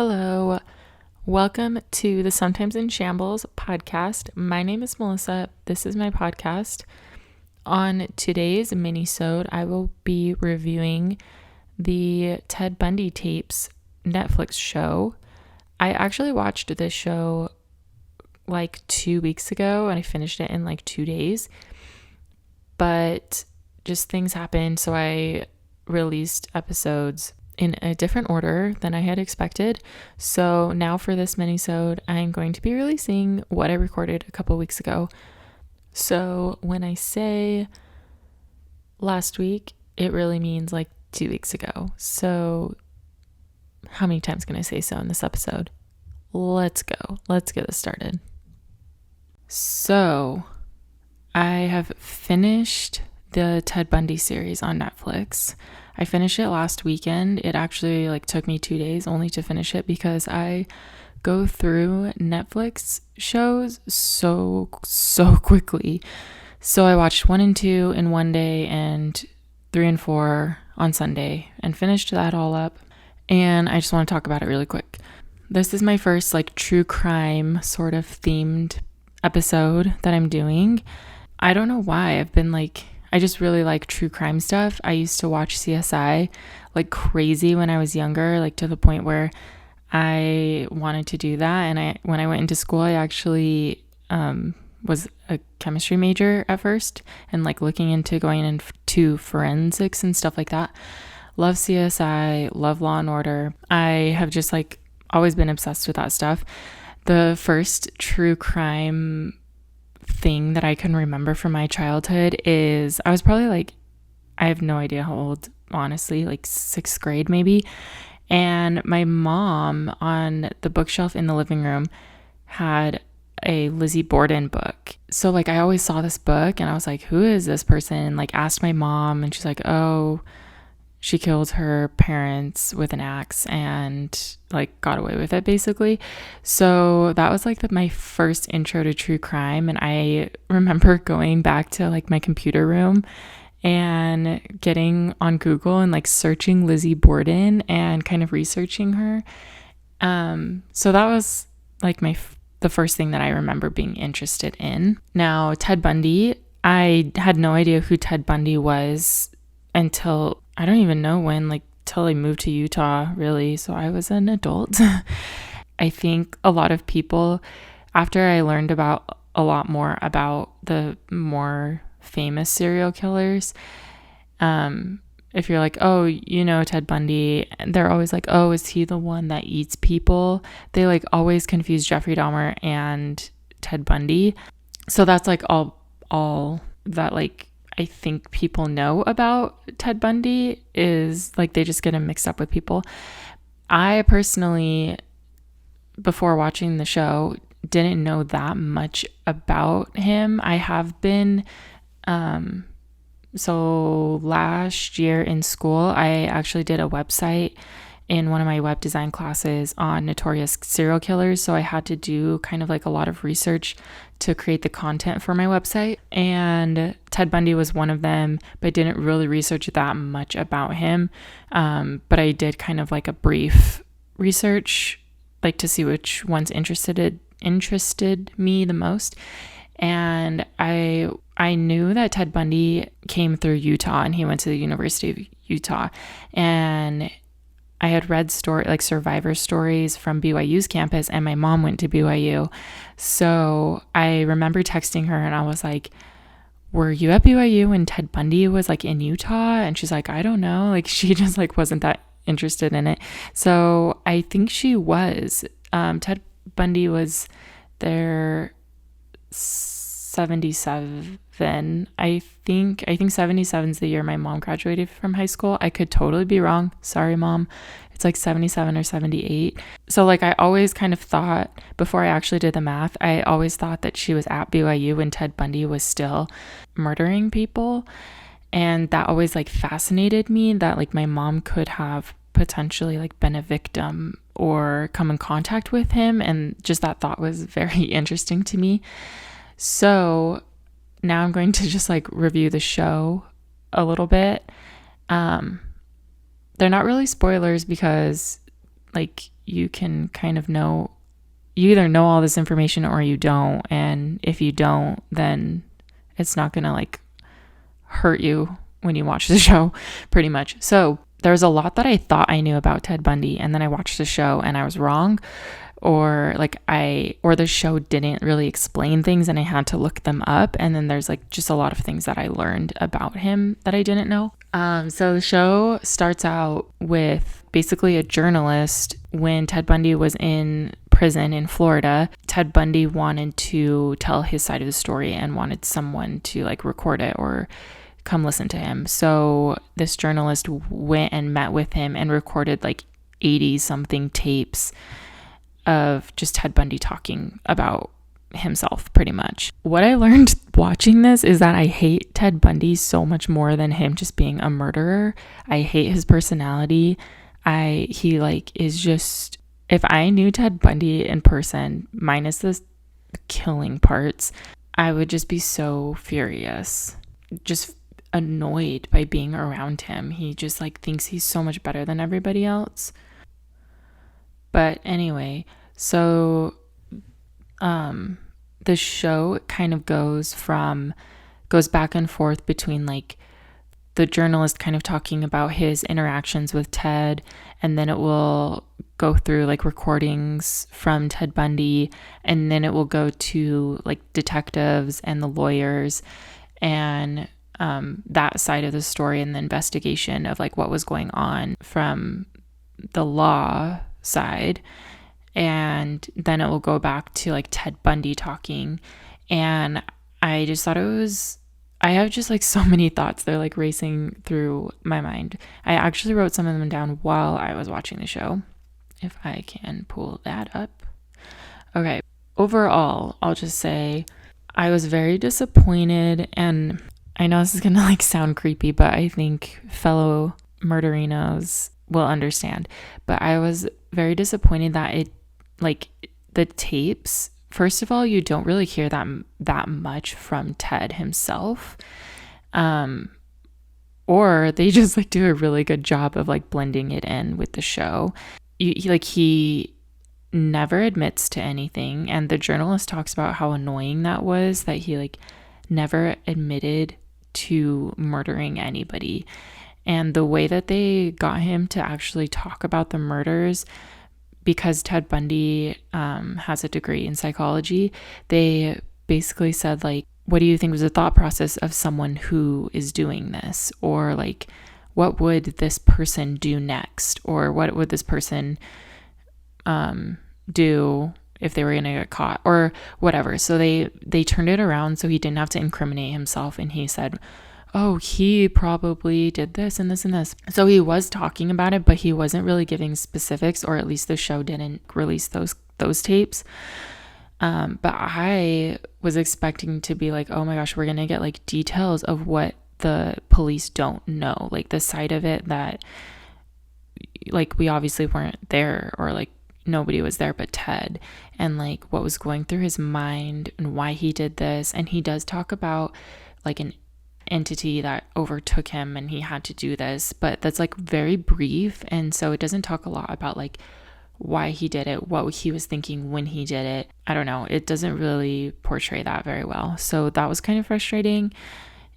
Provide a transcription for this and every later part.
Hello, welcome to the Sometimes in Shambles podcast. My name is Melissa. This is my podcast. On today's Minisode, I will be reviewing the Ted Bundy Tapes Netflix show. I actually watched this show like 2 weeks ago and I finished it in like 2 days, but just things happened, so I released episodes in a different order than I had expected. So now for this minisode, I'm going to be releasing what I recorded a couple weeks ago. So when I say last week, it really means like 2 weeks ago. So how many times can I say so in this episode? Let's go. Let's get this started. So I have finished the Ted Bundy series on Netflix. I finished it last weekend. It actually took me 2 days only to finish it because I go through Netflix shows so quickly. So I watched 1 and 2 in 1 day and 3 and 4 on Sunday and finished that all up. And I just want to talk about it really quick. This is my first true crime sort of themed episode that I'm doing. I don't know why. I just really like true crime stuff. I used to watch CSI like crazy when I was younger, to the point where I wanted to do that. And when I went into school, I actually was a chemistry major at first and looking into going into forensics and stuff like that. Love CSI, love Law and Order. I have just always been obsessed with that stuff. The first true crime thing that I can remember from my childhood is I was probably I have no idea how old, honestly, 6th grade maybe. And my mom on the bookshelf in the living room had a Lizzie Borden book. So I always saw this book and I was like, who is this person? And asked my mom and she's like, oh, she killed her parents with an axe and got away with it basically. So that was my first intro to true crime. And I remember going back to my computer room and getting on Google and searching Lizzie Borden and kind of researching her. So that was the first thing that I remember being interested in. Now, Ted Bundy, I had no idea who Ted Bundy was until I don't even know when, till I moved to Utah, really. So I was an adult. I think a lot of people, after I learned about a lot more about the more famous serial killers, if you're oh, Ted Bundy, they're always oh, is he the one that eats people? They always confuse Jeffrey Dahmer and Ted Bundy. So that's all that I think people know about Ted Bundy is they just get him mixed up with people. I personally, before watching the show, didn't know that much about him. I have been, so last year in school, I actually did a website in one of my web design classes on notorious serial killers. So I had to do kind of a lot of research to create the content for my website. And Ted Bundy was one of them, but didn't really research that much about him. But I did kind of a brief research, to see which ones interested me the most. And I knew that Ted Bundy came through Utah and he went to the University of Utah. And I had read survivor stories from BYU's campus, and my mom went to BYU. So I remember texting her and I was like, were you at BYU when Ted Bundy was in Utah? And she's like, I don't know. She just wasn't that interested in it. So I think she was. Ted Bundy was there 77. I think 77 is the year my mom graduated from high school. I could totally be wrong. Sorry, Mom. It's 77 or 78. So I always kind of thought, before I actually did the math, I always thought that she was at BYU when Ted Bundy was still murdering people. And that always fascinated me, that my mom could have potentially been a victim or come in contact with him. And just that thought was very interesting to me. So now I'm going to just review the show a little bit. They're not really spoilers because you can kind of know, you either know all this information or you don't. And if you don't, then it's not going to like hurt you when you watch the show, pretty much. So there's a lot that I thought I knew about Ted Bundy, and then I watched the show and I was wrong, or the show didn't really explain things and I had to look them up. And then there's like just a lot of things that I learned about him that I didn't know. So the show starts out with basically a journalist. When Ted Bundy was in prison in Florida, Ted Bundy wanted to tell his side of the story and wanted someone to like record it or come listen to him. So this journalist went and met with him and recorded like 80 something tapes of just Ted Bundy talking about himself, pretty much. What I learned watching this is that I hate Ted Bundy so much more than him just being a murderer. I hate his personality. He like is just, if I knew Ted Bundy in person, minus the killing parts, I would just be so furious, just annoyed by being around him. He just like thinks he's so much better than everybody else. But anyway, so the show kind of goes back and forth between like the journalist kind of talking about his interactions with Ted, and then it will go through like recordings from Ted Bundy, and then it will go to like detectives and the lawyers and that side of the story and the investigation of like what was going on from the law side. And then it will go back to like Ted Bundy talking. And I just thought I have just like so many thoughts. They're like racing through my mind. I actually wrote some of them down while I was watching the show, if I can pull that up. Okay. Overall, I'll just say I was very disappointed, and I know this is going to like sound creepy, but I think fellow murderinos will understand. But I was very disappointed that it, like, the tapes, first of all, you don't really hear that much from Ted himself. Or they just like do a really good job of like blending it in with the show. He never admits to anything, and the journalist talks about how annoying that was, that he like never admitted to murdering anybody. And the way that they got him to actually talk about the murders, because Ted Bundy has a degree in psychology, they basically said like, what do you think was the thought process of someone who is doing this? Or like, what would this person do next? Or what would this person do if they were going to get caught or whatever? So they turned it around so he didn't have to incriminate himself. And he said, oh, he probably did this and this and this. So he was talking about it, but he wasn't really giving specifics, or at least the show didn't release those tapes. But I was expecting to be like, oh my gosh, we're going to get like details of what the police don't know, like the side of it that like we obviously weren't there, or like nobody was there but Ted, and like what was going through his mind and why he did this. And he does talk about like an entity that overtook him and he had to do this, but that's like very brief, and so it doesn't talk a lot about like why he did it, what he was thinking when he did it. I don't know, it doesn't really portray that very well, so that was kind of frustrating.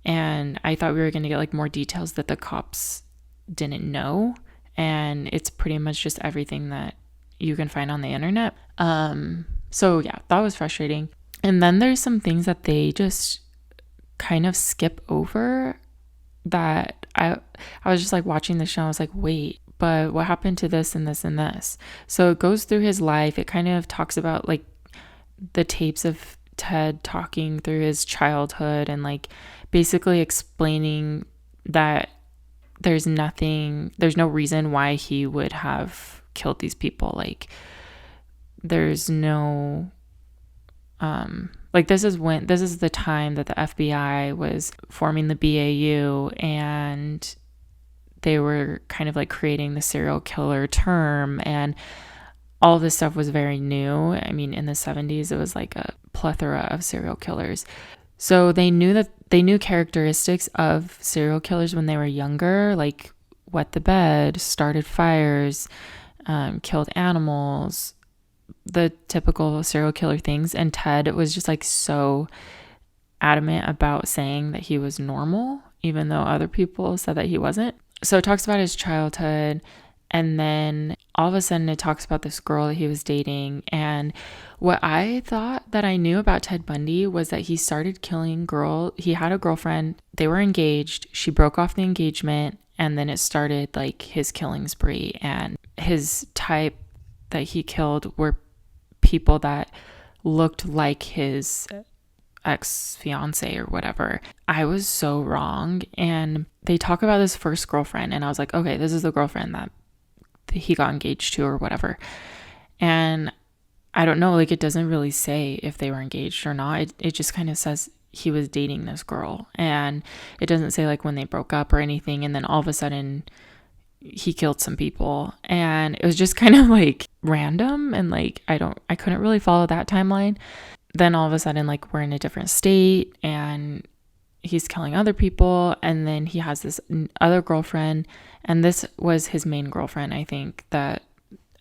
And I thought we were going to get like more details that the cops didn't know, and it's pretty much just everything that you can find on the internet. So yeah, that was frustrating. And then there's some things that they just kind of skip over that I was just like watching the show. I was like, wait, but what happened to this and this and this? So it goes through his life. It kind of talks about like the tapes of Ted talking through his childhood and like basically explaining that there's no reason why he would have killed these people. Like there's no like this is the time that the FBI was forming the BAU, and they were kind of like creating the serial killer term, and all this stuff was very new. I mean, in the 70s, it was like a plethora of serial killers. So they knew characteristics of serial killers when they were younger, like wet the bed, started fires, killed animals, the typical serial killer things. And Ted was just like so adamant about saying that he was normal, even though other people said that he wasn't. So it talks about his childhood, and then all of a sudden it talks about this girl that he was dating. And what I thought that I knew about Ted Bundy was that he started killing he had a girlfriend, they were engaged, she broke off the engagement, and then it started like his killing spree. And his type that he killed were people that looked like his ex-fiance or whatever. I was so wrong. And they talk about his first girlfriend, and I was like, okay, this is the girlfriend that he got engaged to or whatever. And I don't know, like it doesn't really say if they were engaged or not. It just kind of says he was dating this girl, and it doesn't say like when they broke up or anything. And then all of a sudden he killed some people, and it was just kind of like random, and like I couldn't really follow that timeline. Then all of a sudden, like, we're in a different state and he's killing other people, and then he has this other girlfriend, and this was his main girlfriend, I think, that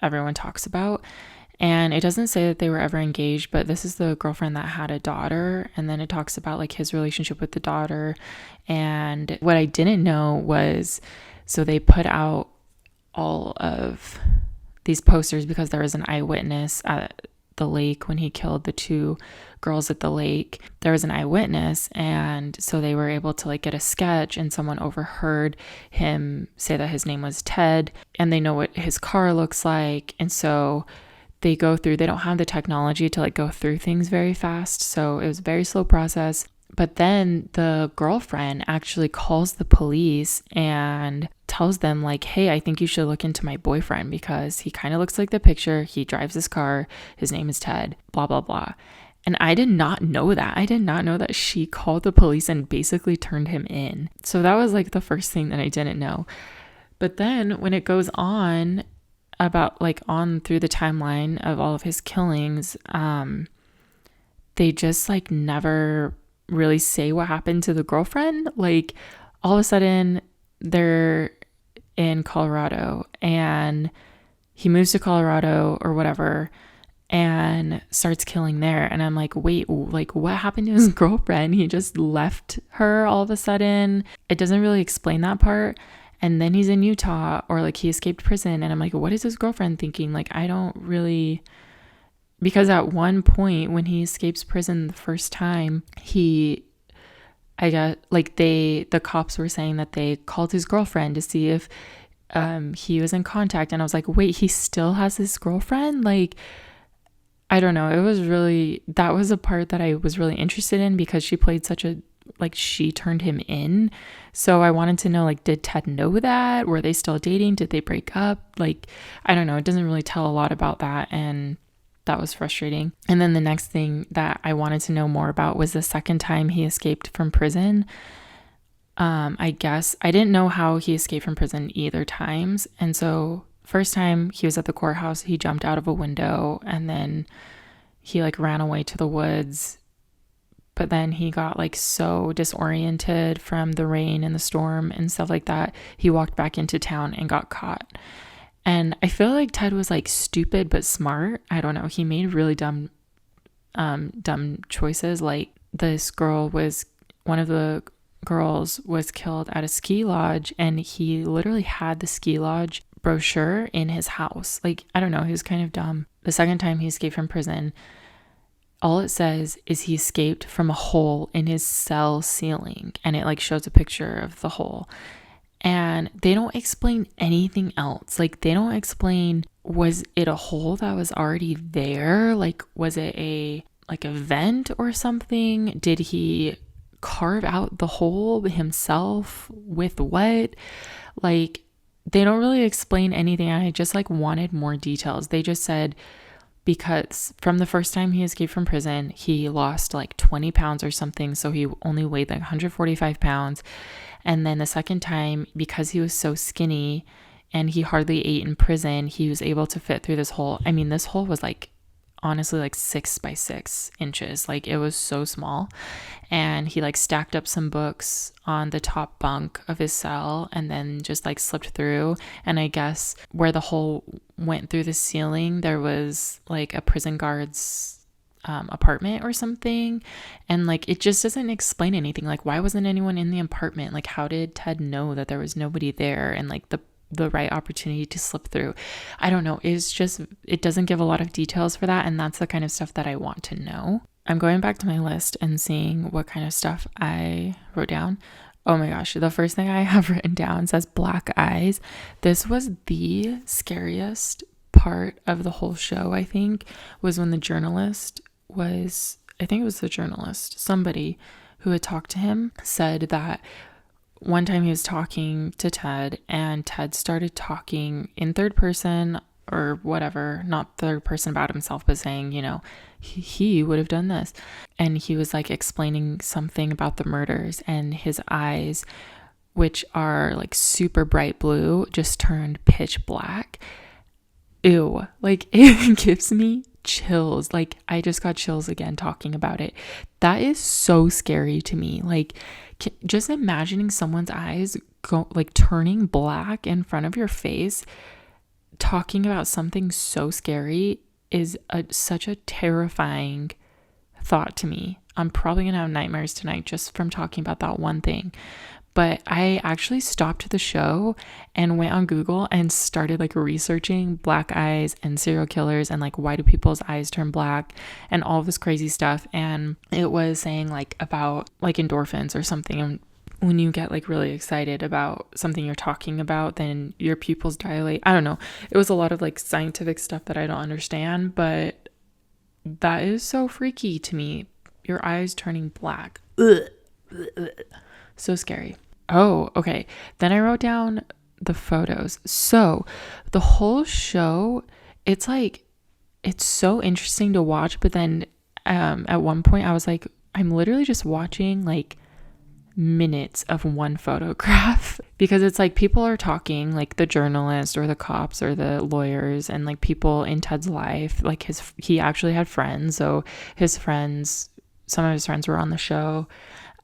everyone talks about. And it doesn't say that they were ever engaged, but this is the girlfriend that had a daughter. And then it talks about like his relationship with the daughter. And what I didn't know was, so they put out all of these posters because there was an eyewitness at the lake when he killed the two girls at the lake. There was an eyewitness, and so they were able to like get a sketch, and someone overheard him say that his name was Ted, and they know what his car looks like. And so they go through, they don't have the technology to like go through things very fast, so it was a very slow process. But then the girlfriend actually calls the police and tells them like, hey, I think you should look into my boyfriend because he kind of looks like the picture. He drives this car. His name is Ted, blah, blah, blah. And I did not know that. I did not know that she called the police and basically turned him in. So that was like the first thing that I didn't know. But then when it goes on about like on through the timeline of all of his killings, they just like never really say what happened to the girlfriend. Like all of a sudden they're in Colorado and he moves to Colorado or whatever and starts killing there. And I'm like, wait, like what happened to his girlfriend? He just left her all of a sudden. It doesn't really explain that part. And then he's in Utah, or like he escaped prison. And I'm like, what is his girlfriend thinking? Like, I don't really, because at one point when he escapes prison the first time, I got like the cops were saying that they called his girlfriend to see if he was in contact. And I was like, wait, he still has this girlfriend? Like, I don't know. That was a part that I was really interested in because she played she turned him in. So I wanted to know, like, did Ted know that? Were they still dating? Did they break up? Like, I don't know. It doesn't really tell a lot about that. And that was frustrating. And then the next thing that I wanted to know more about was the second time he escaped from prison. I guess I didn't know how he escaped from prison either times. And so first time he was at the courthouse, he jumped out of a window and then he like ran away to the woods. But then he got like so disoriented from the rain and the storm and stuff like that. He walked back into town and got caught. And I feel like Ted was like stupid but smart. I don't know. He made really dumb choices. Like one of the girls was killed at a ski lodge, and he literally had the ski lodge brochure in his house. Like, I don't know. He was kind of dumb. The second time he escaped from prison, all it says is he escaped from a hole in his cell ceiling, and it like shows a picture of the hole. And they don't explain anything else. Like, they don't explain, was it a hole that was already there? Like, was it a vent or something? Did he carve out the hole himself with what? Like, they don't really explain anything. I just like wanted more details. They just said, because from the first time he escaped from prison, he lost like 20 pounds or something. So he only weighed like 145 pounds. And then the second time, because he was so skinny and he hardly ate in prison, he was able to fit through this hole. I mean, this hole was like honestly like 6 by 6 inches. Like it was so small. And he like stacked up some books on the top bunk of his cell and then just like slipped through. And I guess where the hole went through the ceiling, there was like a prison guard's apartment or something. And like it just doesn't explain anything. Like, why wasn't anyone in the apartment? Like, how did Ted know that there was nobody there and like the right opportunity to slip through? I don't know. It's just, it doesn't give a lot of details for that, and that's the kind of stuff that I want to know. I'm going back to my list and seeing what kind of stuff I wrote down. Oh my gosh, the first thing I have written down says black eyes. This was the scariest part of the whole show, I think, was when the journalist was, I think it was the journalist, somebody who had talked to him said that one time he was talking to Ted and Ted started talking in third person or whatever, not third person about himself, but saying, you know, he would have done this. And he was like explaining something about the murders, and his eyes, which are like super bright blue, just turned pitch black. Ew, like it gives me chills. Like I just got chills again talking about it. That is so scary to me. Like just imagining someone's eyes go like turning black in front of your face, talking about something so scary is such a terrifying thought to me. I'm probably gonna have nightmares tonight just from talking about that one thing. But I actually stopped the show and went on Google and started like researching black eyes and serial killers and like why do people's eyes turn black and all this crazy stuff. And it was saying like about like endorphins or something. And when you get like really excited about something you're talking about, then your pupils dilate. I don't know. It was a lot of like scientific stuff that I don't understand, but that is so freaky to me. Your eyes turning black. Ugh. So scary. Oh, okay. Then I wrote down the photos. So the whole show, it's like, it's so interesting to watch. But then at one point I was like, I'm literally just watching like minutes of one photograph because it's like people are talking, like the journalist or the cops or the lawyers and like people in Ted's life. Like he actually had friends. So some of his friends were on the show.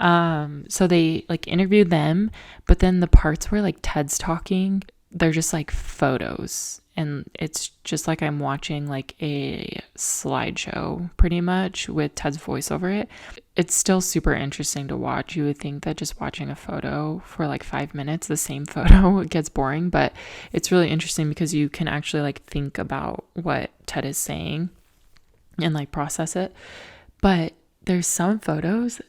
So they like interviewed them, but then the parts where like Ted's talking, they're just like photos, and it's just like I'm watching like a slideshow pretty much with Ted's voice over it. It's still super interesting to watch. You would think that just watching a photo for like 5 minutes, the same photo, it gets boring, but it's really interesting because you can actually like think about what Ted is saying and like process it. But there's some photos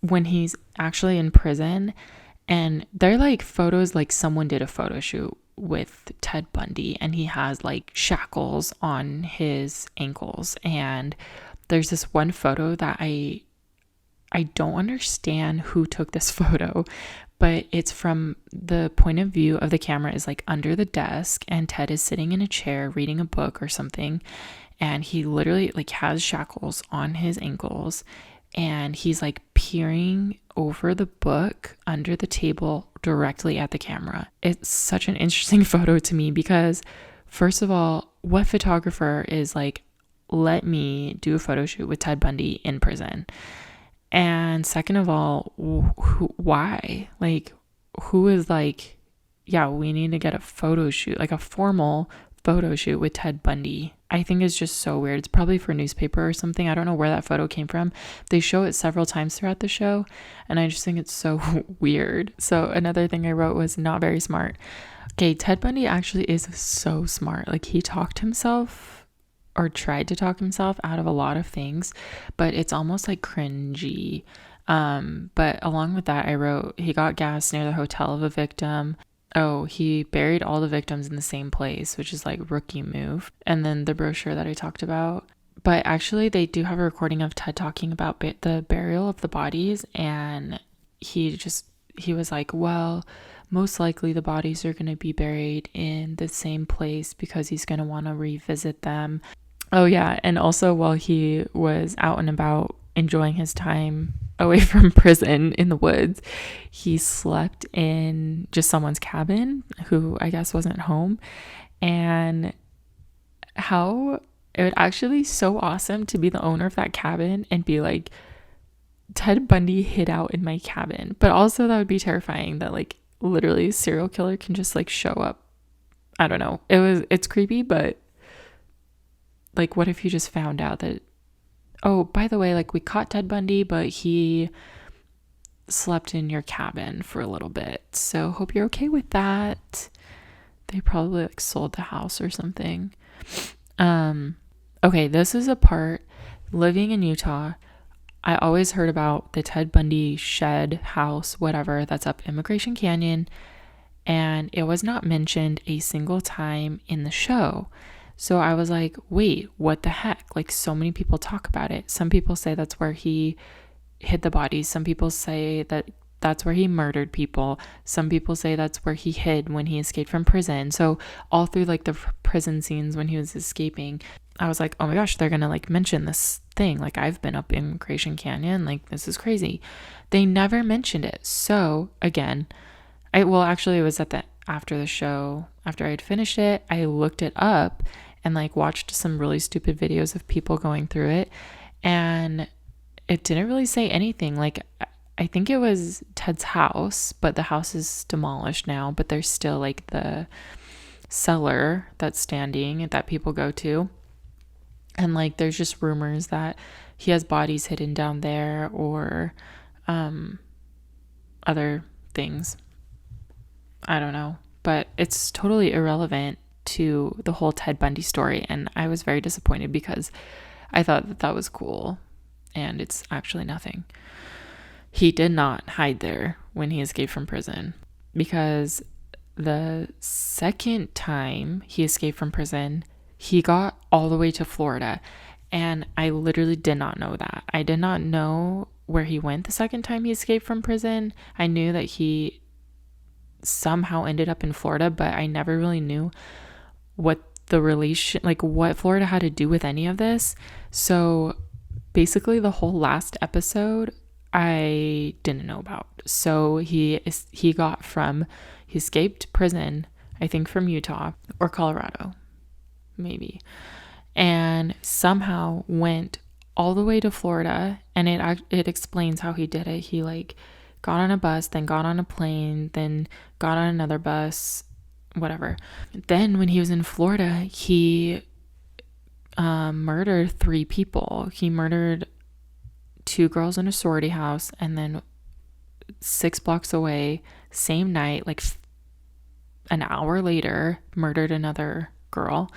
when he's actually in prison, and they're like photos like someone did a photo shoot with Ted Bundy, and he has like shackles on his ankles. And there's this one photo that I don't understand who took this photo, but it's from the point of view of the camera is like under the desk, and Ted is sitting in a chair reading a book or something, and he literally like has shackles on his ankles, and he's like peering over the book under the table directly at the camera. It's such an interesting photo to me because, first of all, what photographer is like, let me do a photo shoot with Ted Bundy in prison? And second of all, why? Like, who is like, yeah, we need to get a photo shoot, like a formal photo shoot with Ted Bundy. I think it's just so weird. It's probably for newspaper or something. I don't know where that photo came from. They show it several times throughout the show, and I just think it's so weird. So another thing I wrote was not very smart. Okay, Ted Bundy actually is so smart. Like, he talked himself or tried to talk himself out of a lot of things, but it's almost like cringy. But along with that, I wrote, he got gas near the hotel of a victim. Oh, he buried all the victims in the same place, which is like rookie move. And then the brochure that I talked about. But actually, they do have a recording of Ted talking about the burial of the bodies. And he was like, well, most likely the bodies are going to be buried in the same place because he's going to want to revisit them. Oh, yeah. And also, while he was out and about enjoying his time away from prison in the woods, he slept in just someone's cabin who I guess wasn't home. And how It would actually be so awesome to be the owner of that cabin and be like, Ted Bundy hid out in my cabin. But also that would be terrifying that like literally a serial killer can just like show up. I don't know. It's creepy, but like what if you just found out that, oh, by the way, like we caught Ted Bundy, but he slept in your cabin for a little bit. So hope you're okay with that. They probably like sold the house or something. Okay, this is a part. Living in Utah, I always heard about the Ted Bundy shed house, whatever, that's up Immigration Canyon, and it was not mentioned a single time in the show. So I was like, wait, what the heck? Like, so many people talk about it. Some people say that's where he hid the bodies. Some people say that that's where he murdered people. Some people say that's where he hid when he escaped from prison. So all through like the prison scenes when he was escaping, I was like, oh my gosh, they're gonna like mention this thing. Like, I've been up Immigration Canyon. Like, this is crazy. They never mentioned it. So again, it was at the after the show, after I'd finished it, I looked it up and like watched some really stupid videos of people going through it, and it didn't really say anything. Like, I think it was Ted's house, but the house is demolished now, but there's still like the cellar that's standing that people go to. And like, there's just rumors that he has bodies hidden down there or other things. I don't know, but it's totally irrelevant to the whole Ted Bundy story. And I was very disappointed because I thought that was cool, and it's actually nothing. He did not hide there when he escaped from prison, because the second time he escaped from prison, he got all the way to Florida. And I literally did not know that. I did not know where he went the second time he escaped from prison. I knew that he somehow ended up in Florida, but I never really knew what the relation, like what Florida had to do with any of this. So basically the whole last episode I didn't know about. So he escaped prison, I think from Utah or Colorado, maybe, and somehow went all the way to Florida. And it explains how he did it. He like got on a bus, then got on a plane, then got on another bus, whatever. Then when he was in Florida, he murdered 3 people. He murdered 2 girls in a sorority house, and then 6 blocks away, same night, like an hour later, murdered another girl.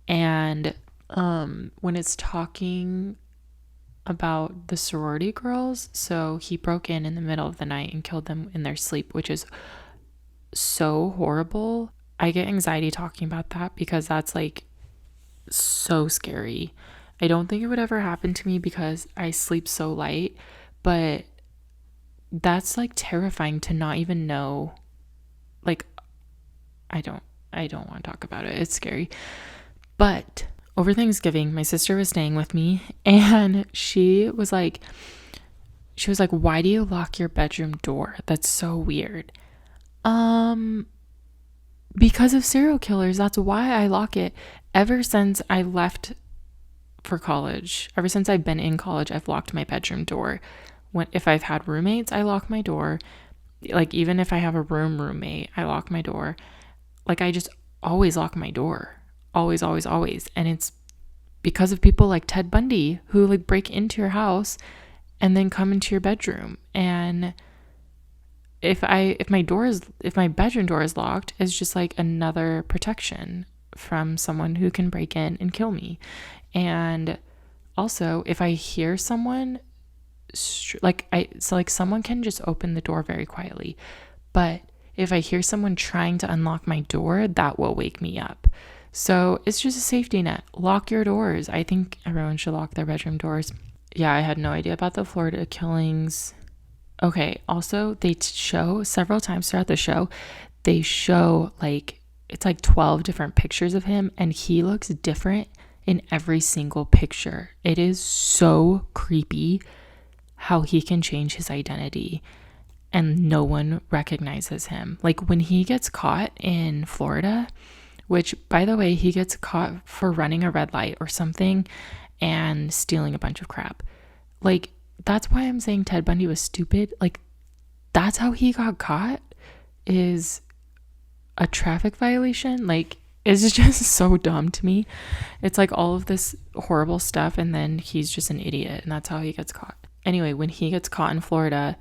And when it's talking about the sorority girls, so he broke in the middle of the night and killed them in their sleep, which is so horrible. I get anxiety talking about that because that's like so scary. I don't think it would ever happen to me because I sleep so light, but that's like terrifying to not even know. Like, I don't want to talk about it. It's scary. But over Thanksgiving, my sister was staying with me, and she was like, why do you lock your bedroom door? That's so weird. Because of serial killers. That's why I lock it. Ever since I left for college, ever since I've been in college, I've locked my bedroom door. If I've had roommates, I lock my door. Like, even if I have a roommate, I lock my door. Like, I just always lock my door. Always, always, always. And it's because of people like Ted Bundy who like break into your house and then come into your bedroom. And if my bedroom door is locked, it's just like another protection from someone who can break in and kill me. And also, if I hear someone someone can just open the door very quietly, but if I hear someone trying to unlock my door, that will wake me up. So it's just a safety net. Lock your doors. I think everyone should lock their bedroom doors. Yeah, I had no idea about the Florida killings. Okay, also they show several times throughout the show, they show like, it's like 12 different pictures of him, and he looks different in every single picture. It is so creepy how he can change his identity and no one recognizes him. Like, when he gets caught in Florida, which, by the way, he gets caught for running a red light or something and stealing a bunch of crap. Like, that's why I'm saying Ted Bundy was stupid. Like, that's how he got caught, is a traffic violation. Like, it's just so dumb to me. It's like all of this horrible stuff, and then he's just an idiot, and that's how he gets caught. Anyway, when he gets caught in Florida,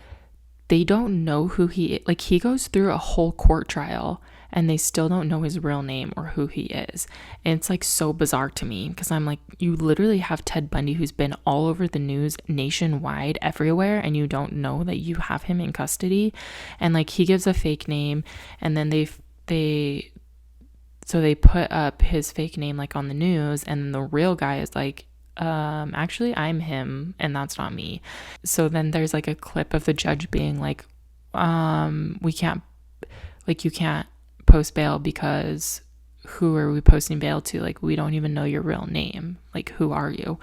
they don't know who he is. Like, he goes through a whole court trial and they still don't know his real name or who he is. And it's like so bizarre to me, because I'm like, you literally have Ted Bundy, who's been all over the news nationwide, everywhere, and you don't know that you have him in custody. And like, he gives a fake name, and then they put up his fake name like on the news, and the real guy is like, actually I'm him and that's not me. So then there's like a clip of the judge being like, we can't, like, you can't post bail because who are we posting bail to? Like, we don't even know your real name. Like, who are you?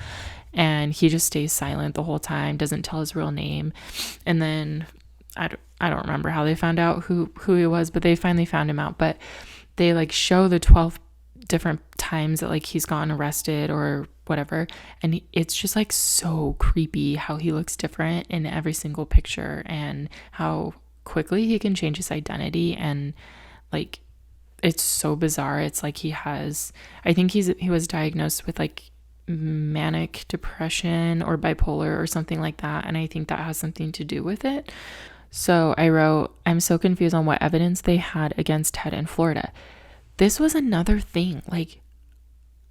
And he just stays silent the whole time, doesn't tell his real name. And then I don't remember how they found out who he was, but they finally found him out. But they like show the 12 different times that like he's gotten arrested or whatever, and it's just like so creepy how he looks different in every single picture, and how quickly he can change his identity. And like, it's so bizarre. It's like I think he was diagnosed with like manic depression or bipolar or something like that, and I think that has something to do with it. So I wrote, I'm so confused on what evidence they had against Ted in Florida. This was another thing. Like,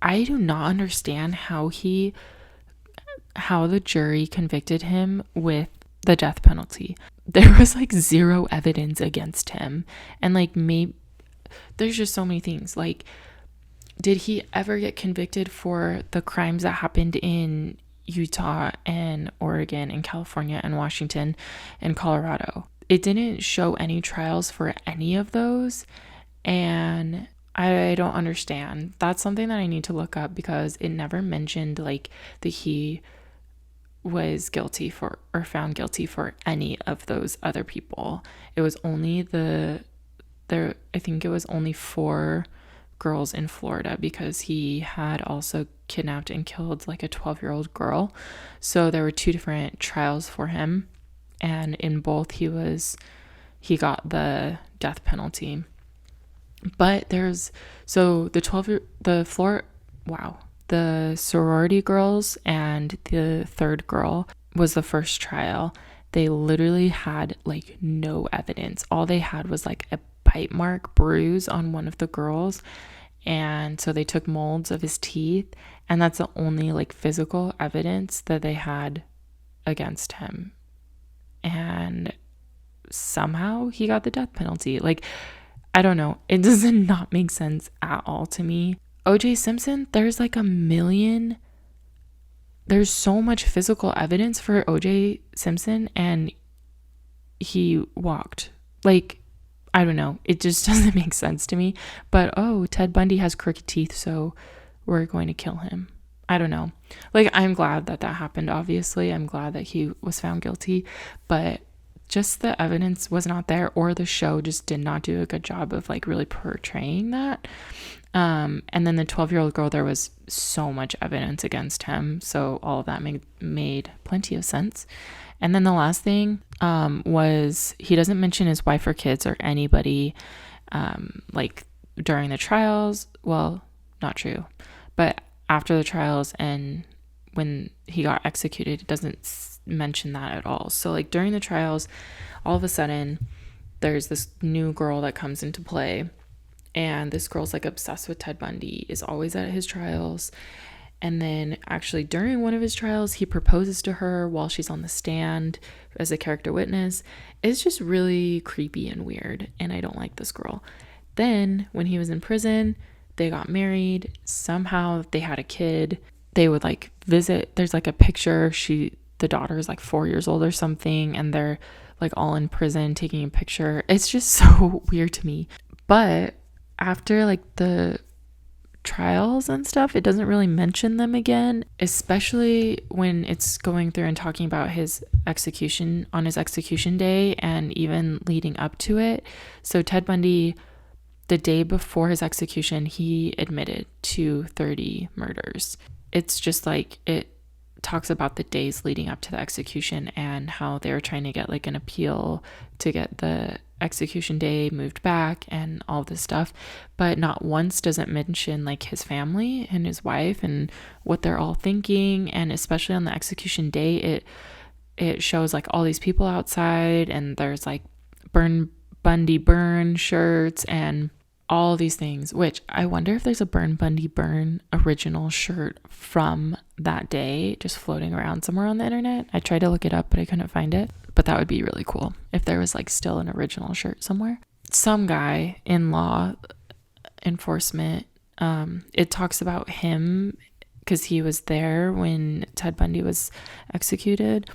I do not understand how the jury convicted him with the death penalty. There was like zero evidence against him. And like, maybe there's just so many things. Like, did he ever get convicted for the crimes that happened in Utah and Oregon and California and Washington and Colorado? It didn't show any trials for any of those, and I don't understand. That's something that I need to look up, because it never mentioned like that he was guilty for or found guilty for any of those other people. It was only I think it was only 4 girls in Florida, because he had also kidnapped and killed like a 12-year-old girl. So there were 2 different trials for him, and in both he got the death penalty. But the sorority girls and the third girl was the first trial. They literally had like no evidence. All they had was like a bite mark bruise on one of the girls, and so they took molds of his teeth, and that's the only like physical evidence that they had against him. And somehow he got the death penalty. Like, I don't know. It does not make sense at all to me. O.J. Simpson, there's so much physical evidence for O.J. Simpson, and he walked. Like, I don't know. It just doesn't make sense to me. But, Ted Bundy has crooked teeth, so we're going to kill him. I don't know. Like, I'm glad that happened, obviously. I'm glad that he was found guilty. But just the evidence was not there, or the show just did not do a good job of like really portraying that. And then the 12-year-old girl, there was so much evidence against him, so all of that made plenty of sense. And then the last thing was, he doesn't mention his wife or kids or anybody like during the trials. Well, not true, but after the trials and when he got executed, it doesn't mention that at all. So like during the trials, all of a sudden there's this new girl that comes into play, and this girl's like obsessed with Ted Bundy, is always at his trials. And then actually during one of his trials, he proposes to her while she's on the stand as a character witness. It's just really creepy and weird, and I don't like this girl. Then when he was in prison, they got married. Somehow they had a kid. They would like visit. There's like a picture. The daughter is like 4 years old or something, and they're like all in prison taking a picture. It's just so weird to me. But after like the trials and stuff, it doesn't really mention them again, especially when it's going through and talking about his execution on his execution day and even leading up to it. So Ted Bundy, the day before his execution, he admitted to 30 murders. It's just like, it talks about the days leading up to the execution and how they were trying to get like an appeal to get the execution day moved back and all this stuff, but not once does it mention like his family and his wife and what they're all thinking. And especially on the execution day, it shows like all these people outside, and there's like Bundy burn shirts and all these things, which I wonder if there's a Bundy burn original shirt from that day just floating around somewhere on the internet. I tried to look it up, but I couldn't find it. But that would be really cool if there was like still an original shirt somewhere. Some guy in law enforcement, it talks about him because he was there when Ted Bundy was executed.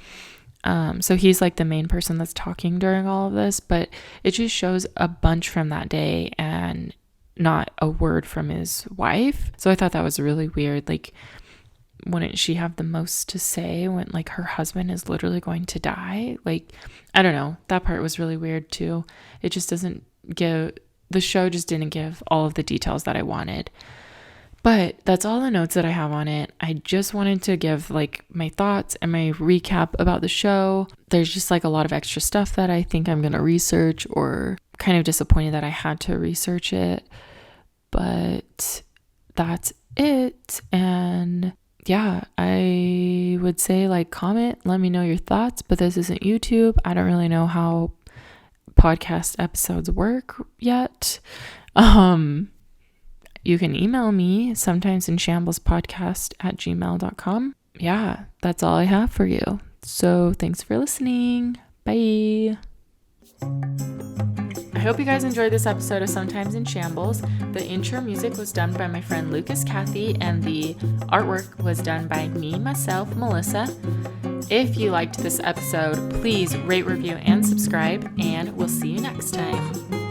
So he's like the main person that's talking during all of this, but it just shows a bunch from that day and not a word from his wife. So I thought that was really weird. Like, wouldn't she have the most to say when like her husband is literally going to die? Like, I don't know. That part was really weird too. It just doesn't give, the show just didn't give all of the details that I wanted. But that's all the notes that I have on it. I just wanted to give like my thoughts and my recap about the show. There's just like a lot of extra stuff that I think I'm going to research, or kind of disappointed that I had to research it. But that's it. And yeah, I would say like comment, let me know your thoughts, but this isn't YouTube. I don't really know how podcast episodes work yet. You can email me sometimesinshambles@gmail.com. Yeah, that's all I have for you. So thanks for listening. Bye. I hope you guys enjoyed this episode of Sometimes in Shambles. The intro music was done by my friend Lucas Cathy, and the artwork was done by me, myself, Melissa. If you liked this episode, please rate, review, and subscribe, and we'll see you next time.